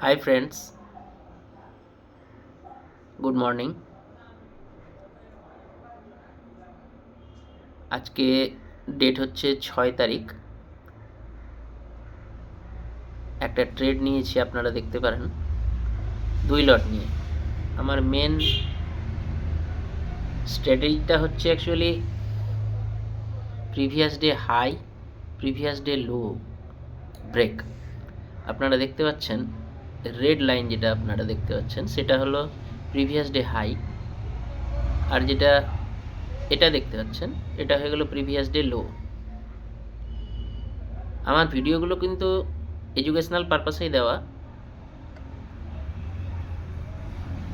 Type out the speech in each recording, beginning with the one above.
Hi friends, good morning. আজকে date হচ্ছে 6 তারিখ। একটা ট্রেড নিয়েছি, আপনারা দেখতে পারেন 2 লট নিয়ে। আমার মেন স্ট্র্যাটেজিটা হচ্ছে actually previous day high, previous day low, break. আপনারা দেখতে পাচ্ছেন রেড লাইন, যেটা আপনারা দেখতে পাচ্ছেন সেটা হলো প্রিভিয়াস ডে হাই, আর যেটা এটা দেখতে পাচ্ছেন এটা হয়ে গেল প্রিভিয়াস ডে লো। আমার ভিডিওগুলো কিন্তু এডুকেশনাল পারপাসেই দেওয়া।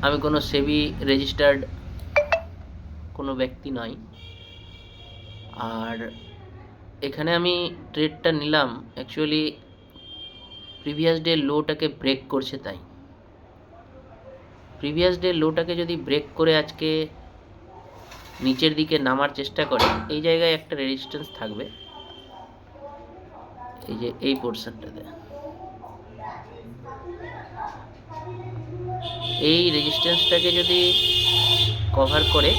আমি কোনো সেবি রেজিস্টার্ড কোনো ব্যক্তি নই। আর এখানে আমি ট্রেডটা নিলাম অ্যাকচুয়ালি প্রিভিয়াস ডে লোটাকে ব্রেক করছে, তাই প্রিভিয়াস ডে লোটাকে যদি ব্রেক করে আজকে নিচের দিকে নামার চেষ্টা করে, এই জায়গায় একটা রেজিস্ট্যান্স থাকবে, এই যে এই পোর্শনটাতে। এই রেজিস্ট্যান্সটাকে যদি কভার করে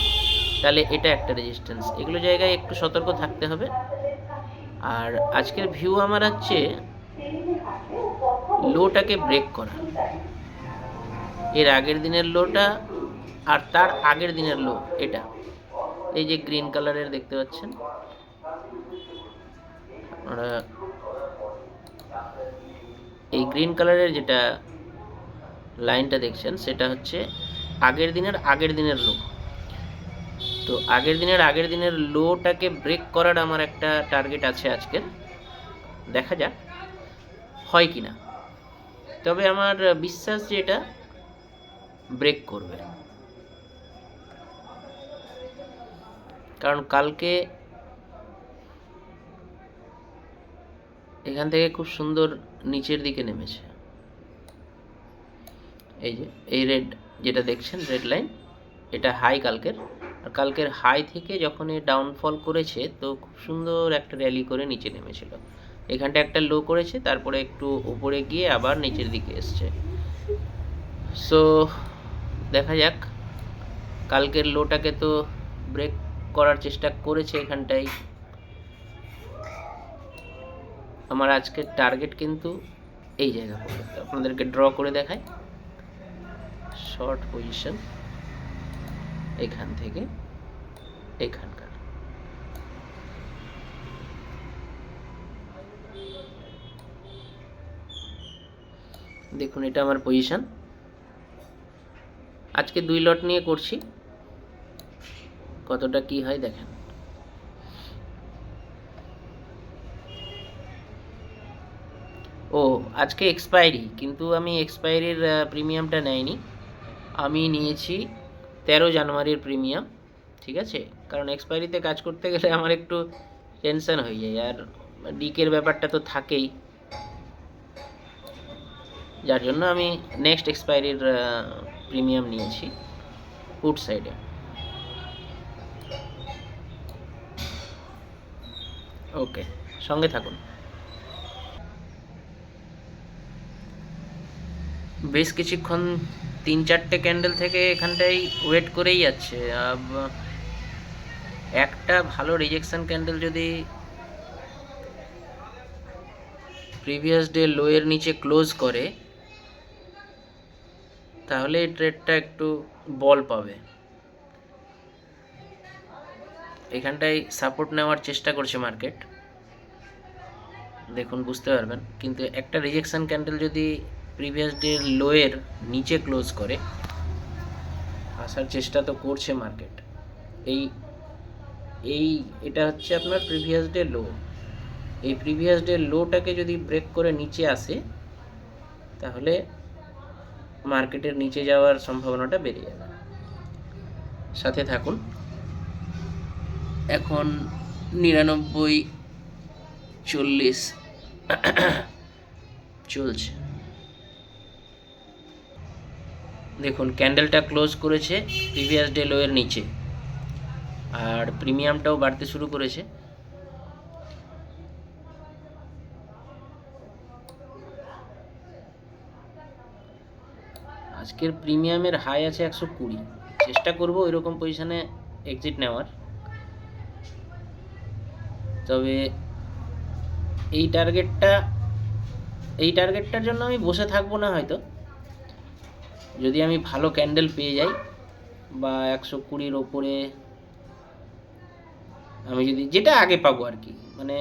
তাহলে এটা একটা রেজিস্ট্যান্স। এগুলো জায়গায় একটু সতর্ক থাকতে হবে। আর আজকের ভিউ আমার হচ্ছে লোটাকে ব্রেক করা, এর আগের দিনের লোটা আর তার আগের দিনের লো, এটা এই যে গ্রিন কালারের দেখতে পাচ্ছেন আপনারা, এই গ্রিন কালারের যেটা লাইনটা দেখছেন সেটা হচ্ছে আগের দিনের লো। তো আগের দিনের লোটাকে ব্রেক করার আমার একটা টার্গেট আছে আজকের, দেখা যাক হয় কিনা। তবে আমার বিশ্বাস যে এটা ব্রেক করবে, কারণ কালকে এখান থেকে খুব সুন্দর নিচের দিকে নেমেছে। এই যে এই রেড যেটা দেখছেন, রেড লাইন, এটা হাই কালকের। আর কালকের হাই থেকে যখন এ ডাউনফল করেছে তো খুব সুন্দর একটা র্যালি করে নিচে নেমেছিল। এখানটা একটা লো করেছে, তারপরে একটু উপরে গিয়ে আবার নিচের দিকে এসছে। সো দেখা যাক, কালকের লোটাকে তো ব্রেক করার চেষ্টা করেছে এখানটাই। আমার আজকের টার্গেট কিন্তু এই জায়গা পর্যন্ত। আপনাদেরকে ড্র করে দেখাই, শর্ট পজিশন এখান থেকে এখানকার। দেখুন এটা আমার পজিশন, আজকে 2 লট নিয়ে করছি, কতটা কি হয় দেখেন। ও আজকে এক্সপায়ারি, কিন্তু আমি এক্সপায়ারির প্রিমিয়ামটা নেইনি, আমি নিয়েছি 13 জানুয়ারির প্রিমিয়াম। ঠিক আছে, কারণ এক্সপায়ারিতে কাজ করতে গেলে আমার একটু টেনশন হয়ে যায়, আর ডিকের ব্যাপারটা তো থাকেই, যার জন্য আমি নেক্সট এক্সপায়ারির প্রিমিয়াম নিয়েছি পুট সাইডে। ওকে, সঙ্গে থাকুন। বেশ কিছুক্ষণ 3-4টে ক্যান্ডেল থেকে এখানটাই ওয়েট করেই যাচ্ছে। একটা ভালো রিজেকশন ক্যান্ডেল যদি প্রিভিয়াস ডে লোয়ের নিচে ক্লোজ করে তাহলে এই ট্রেডটা একটু বল পাবে। এখানটায় সাপোর্ট নেওয়ার চেষ্টা করছে মার্কেট, দেখুন বুঝতে পারবেন। কিন্তু একটা রিজেকশন ক্যান্ডেল যদি প্রিভিয়াস ডে লোয়ের নিচে ক্লোজ করে, আসার চেষ্টা তো করছে মার্কেট। এই এই এটা হচ্ছে আপনার প্রিভিয়াস ডে লো। এই প্রিভিয়াস ডে লোটাকে যদি ব্রেক করে নিচে আসে তাহলে মার্কেটের নিচে যাওয়ার সম্ভাবনাটা বেড়ে যাবে। সাথে থাকুন। এখন 99.40 চলছে। দেখুন ক্যান্ডেলটা ক্লোজ করেছে প্রিভিয়াস ডে লোয়ের নিচে, আর প্রিমিয়ামটাও বাড়তে শুরু করেছে। আজকের প্রিমিয়ামের হাই আছে 120, চেষ্টা করব ওইরকম পজিশনে এক্সিট নেওয়ার। তবে এই টার্গেটটার জন্য আমি বসে থাকবো না হয়তো, যদি আমি ভালো ক্যান্ডেল পেয়ে যাই বা 120-র ওপরে আমি যদি, যেটা আগে পাবো আর কি, মানে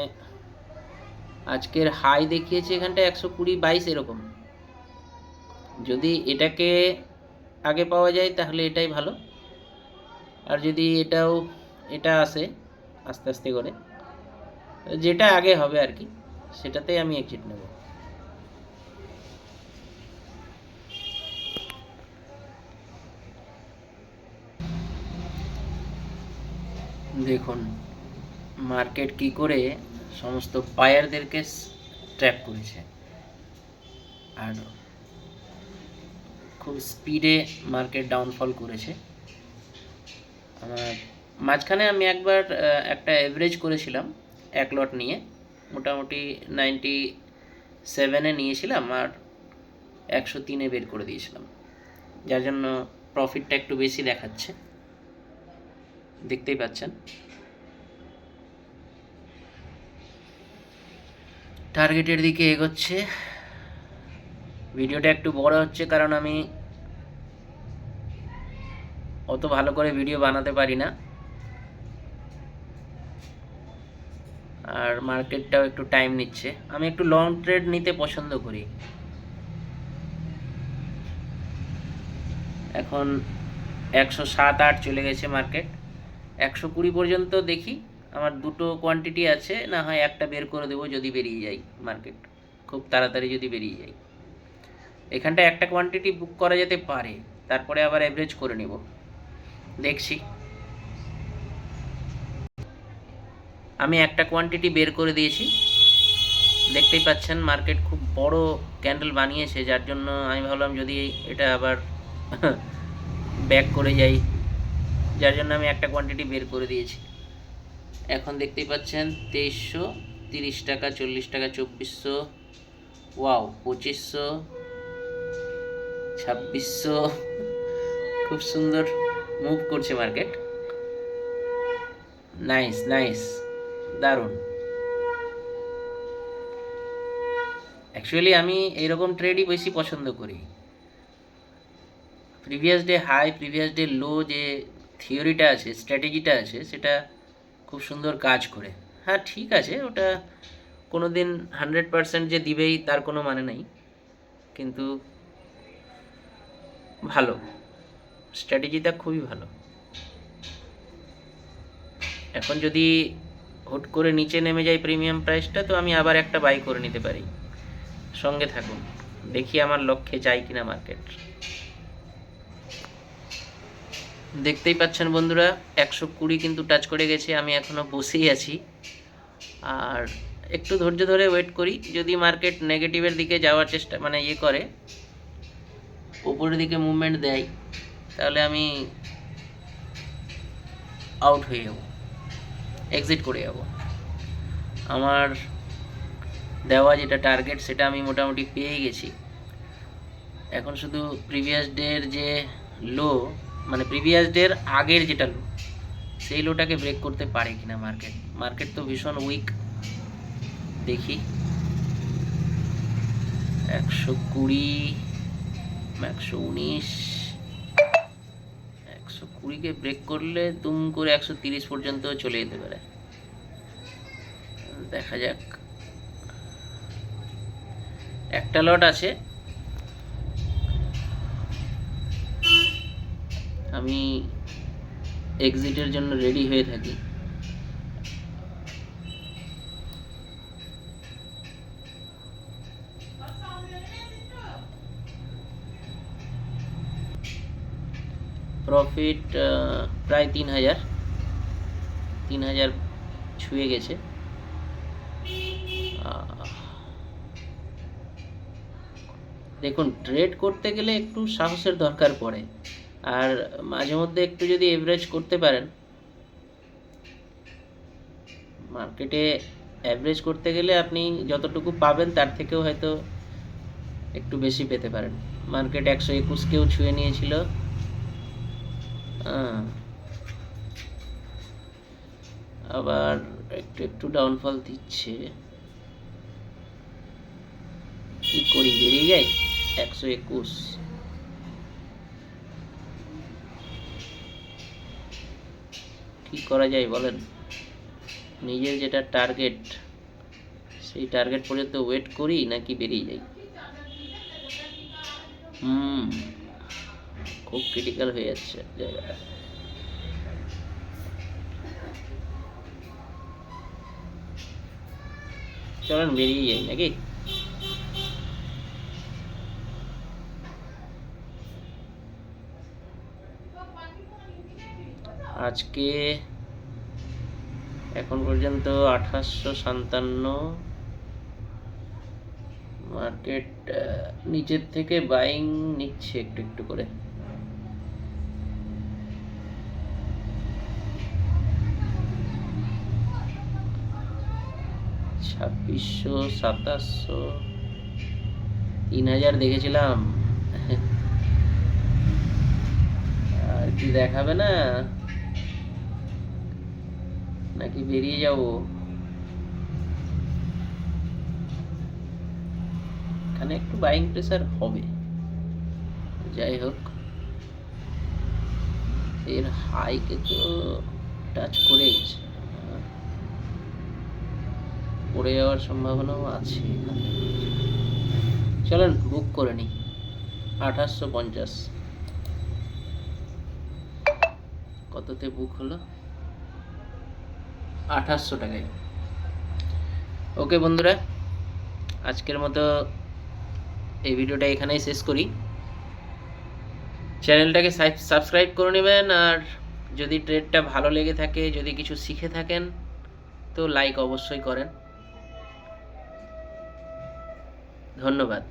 আজকের হাই দেখিয়েছে এখানটা 120-22 এরকম, যদি এটাকে আগে পাওয়া যায় তাহলে এটাই ভালো। আর যদি এটা আসে আস্তে আস্তে করে, যেটা আগে হবে আর কি, সেটাতেই আমি এক্সিট নেব। দেখুন মার্কেট কি করে সমস্ত বায়ারদেরকে ট্র্যাপ করেছে, আর খুব স্পিডে মার্কেট ডাউনফল করেছে। মাঝখানে আমি একবার একটা অ্যাভারেজ করেছিলাম এক লট নিয়ে, মোটামুটি 97-এ নিয়েছিলাম আর 103-এ বের করে দিয়েছিলাম, যার জন্য প্রফিটটা একটু বেশি দেখাচ্ছে, দেখতেই পাচ্ছেন। টার্গেটের দিকে এগোচ্ছে। ভিডিওটা একটু বড় হচ্ছে কারণ আমি অত ভালো করে ভিডিও বানাতে পারি না, আর মার্কেটটাও একটু টাইম নিচ্ছে। আমি একটু লং ট্রেড নিতে পছন্দ করি। এখন 107-8 চলে গেছে মার্কেট, 120 পর্যন্ত দেখি। আমার দুটো কোয়ান্টিটি আছে, না হয় একটা বের করে দেবো যদি বেরিয়ে যায় মার্কেট খুব তাড়াতাড়ি, যদি বেরিয়ে যায়। এখানটা একটা কোয়ান্টিটি বুক করা যেতে পারে, তারপরে আবার অ্যাভারেজ করে নেব, দেখছি। আমি একটা কোয়ান্টিটি বের করে দিয়েছি, দেখতেই পাচ্ছেন মার্কেট খুব বড় ক্যান্ডেল বানিয়েছে, যার জন্য আমি ভাবলাম যদি এটা আবার ব্যাক করে যাই, যার জন্য আমি একটা কোয়ান্টিটি বের করে দিয়েছি। এখন দেখতেই পাচ্ছেন 2330 টাকা, 40 টাকা, 2400, ওয়াও 2500, 2600, খুব সুন্দর মুভ করছে মার্কেট। নাইস নাইস, দারুণ। অ্যাকচুয়ালি আমি এইরকম ট্রেডই বেশি পছন্দ করি। Previous day high, previous day low, যে থিওরিটা আছে, স্ট্র্যাটেজিটা আছে, সেটা খুব সুন্দর কাজ করে। হ্যাঁ ঠিক আছে, ওটা কোনো দিন 100% যে দিবেই তার কোনো মানে নেই, কিন্তু ভালো, স্ট্র্যাটেজিটা খুবই ভালো। এখন যদি হুট করে নিচে নেমে যায় প্রিমিয়াম প্রাইসটা, তো আমি আবার একটা বাই করে নিতে পারি। সঙ্গে থাকুন, দেখি আমার লক্ষ্যে যায় কিনা মার্কেট। দেখতেই পাচ্ছেন বন্ধুরা 120 কিন্তু টাচ করে গেছে, আমি এখনও বসেই আছি। আর একটু ধৈর্য ধরে ওয়েট করি, যদি মার্কেট নেগেটিভের দিকে যাওয়ার চেষ্টা, মানে করে উপরের দিকে মুভমেন্ট দেয়, তাহলে আমি আউট হয়ে যাব, এক্সিট করে যাব। আমার দেওয়া যেটা টার্গেট সেটা আমি মোটামুটি পেয়ে গেছি। এখন শুধু প্রিভিয়াস ডের যে লো, মানে প্রিভিয়াস ডের আগের যেটা লো, সেই লোটাকে ব্রেক করতে পারে কিনা মার্কেট তো ভীষণ উইক। দেখি 120, 119, 120-কে ব্রেক করলে তুম করে 130 পর্যন্ত চলে যেতে পারে, দেখা যাক। একটা লট আছে, আমি এক্সিটের জন্য রেডি হয়ে থাকি। প্রফিট প্রায় 3000 ছুঁয়ে গেছে। দেখুন ট্রেড করতে গেলে একটু সাহসের দরকার পড়ে, আর মাঝে মধ্যে একটু যদি এভারেজ করতে পারেন, মার্কেটে অ্যাভারেজ করতে গেলে আপনি যতটুকু পাবেন তার থেকেও হয়তো একটু বেশি পেতে পারেন। মার্কেট 121কেও ছুঁয়ে নিয়েছিল, আবার একটু একটু ডাউনফল দিচ্ছে। কি করি, বেরিয়ে যাই 121? কি করা যায় বলেন? নিজের যেটা টার্গেট, সেই টার্গেট পর্যন্ত ওয়েট করি নাকি বেরিয়ে যাই? খুব ক্রিটিক্যাল হয়ে যাচ্ছে জায়গাটা। চলেন বেরিয়ে যাই নাকি? আজকে এখন পর্যন্ত 2857, মার্কেট নিচের থেকে বাইং নিচ্ছে একটু একটু করে। ছাব্বিশশো, 2700, 3000 দেখেছিলাম, আর কি দেখাবে না? নাকি বেরিয়ে যাব? এখানে একটু বাইং প্রেসার হবে, যাই হোক। এর হাইকে তো টাচ করে গেছে, পড়ে যাওয়ার সম্ভাবনাও আছে। চলেন বুক করে নিই 2850। কততে বুক হলো? 2800 টাকায়। ওকে বন্ধুরা, আজকের মতো এই ভিডিওটা এখানেই শেষ করি। চ্যানেলটাকে সাবস্ক্রাইব করে নেবেন, আর যদি ট্রেডটা ভালো লেগে থাকে, যদি কিছু শিখে থাকেন, তো লাইক অবশ্যই করেন। ধন্যবাদ।